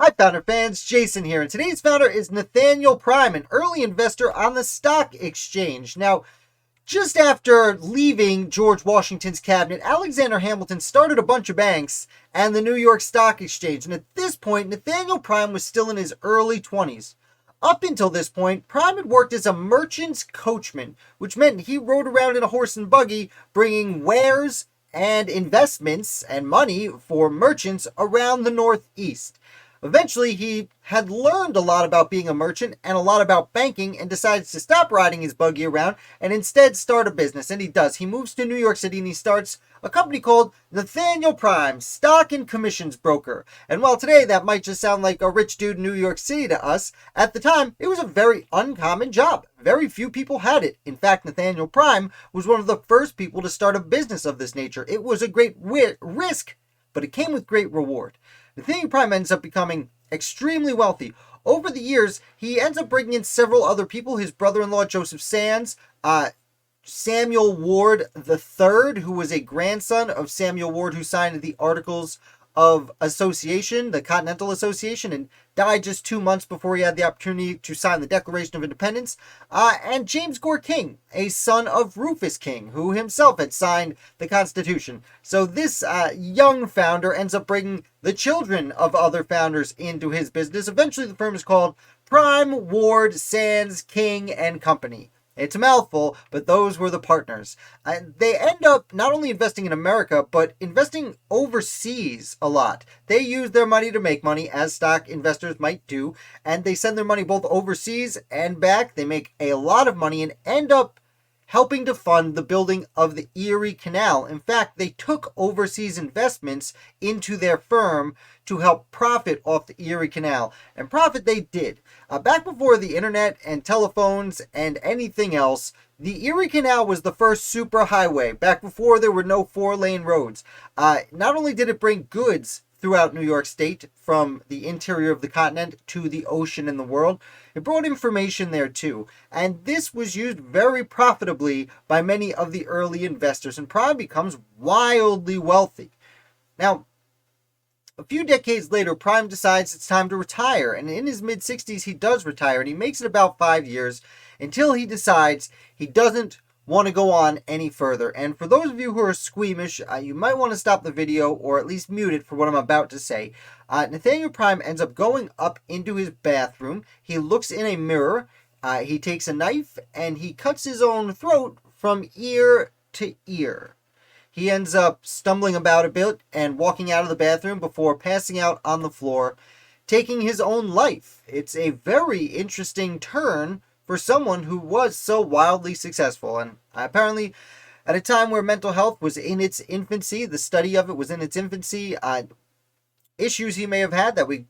Hi Founder fans, Jason here, and today's founder is Nathaniel Prime, an early investor on the stock exchange. Now, just after leaving George Washington's cabinet, Alexander Hamilton started a bunch of banks and the New York Stock Exchange, and at this point, Nathaniel Prime was still in his early 20s. Up until this point, Prime had worked as a merchant's coachman, which meant he rode around in a horse and buggy, bringing wares and investments and money for merchants around the Northeast. Eventually, he had learned a lot about being a merchant and a lot about banking and decides to stop riding his buggy around and instead start a business. And he does. He moves to New York City and he starts a company called Nathaniel Prime, Stock and Commissions Broker. And while today that might just sound like a rich dude in New York City to us, at the time it was a very uncommon job. Very few people had it. In fact, Nathaniel Prime was one of the first people to start a business of this nature. It was a great risk, but it came with great reward. Nathaniel Prime ends up becoming extremely wealthy. Over the years, he ends up bringing in several other people. His brother-in-law, Joseph Sands, Samuel Ward III, who was a grandson of Samuel Ward, who signed the Articles of Association, the Continental Association, and died just 2 months before he had the opportunity to sign the Declaration of Independence, and James Gore King, a son of Rufus King, who himself had signed the Constitution. So this young founder ends up bringing the children of other founders into his business. Eventually, the firm is called Prime, Ward, Sands, King, and Company. It's a mouthful, but those were the partners. They end up not only investing in America, but investing overseas a lot. They use their money to make money, as stock investors might do, and they send their money both overseas and back. They make a lot of money and end up helping to fund the building of the Erie Canal. In fact, they took overseas investments into their firm to help profit off the Erie Canal. And profit they did. Back before the internet and telephones and anything else, the Erie Canal was the first superhighway, back before there were no 4-lane roads. Not only did it bring goods throughout New York State, from the interior of the continent to the ocean and the world, it brought information there too. And this was used very profitably by many of the early investors, and Prime becomes wildly wealthy. Now, a few decades later, Prime decides it's time to retire, and in his mid-60s he does retire, and he makes it about 5 years until he decides he doesn't want to go on any further. And for those of you who are squeamish, you might want to stop the video or at least mute it for what I'm about to say. Nathaniel Prime ends up going up into his bathroom. He looks in a mirror. He takes a knife and he cuts his own throat from ear to ear. He ends up stumbling about a bit and walking out of the bathroom before passing out on the floor, taking his own life. It's a very interesting turn for someone who was so wildly successful. And apparently, at a time where mental health was in its infancy, the study of it was in its infancy, issues he may have had that we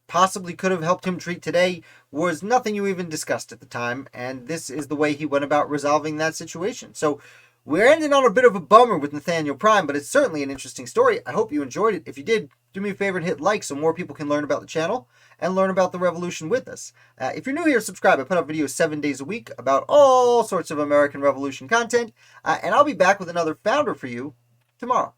possibly could have helped him treat today was nothing you even discussed at the time. And this is the way he went about resolving that situation. So we're ending on a bit of a bummer with Nathaniel Prime, but it's certainly an interesting story. I hope you enjoyed it. If you did, do me a favor and hit like so more people can learn about the channel and learn about the revolution with us. If you're new here, subscribe. I put out videos 7 days a week about all sorts of American Revolution content, and I'll be back with another founder for you tomorrow.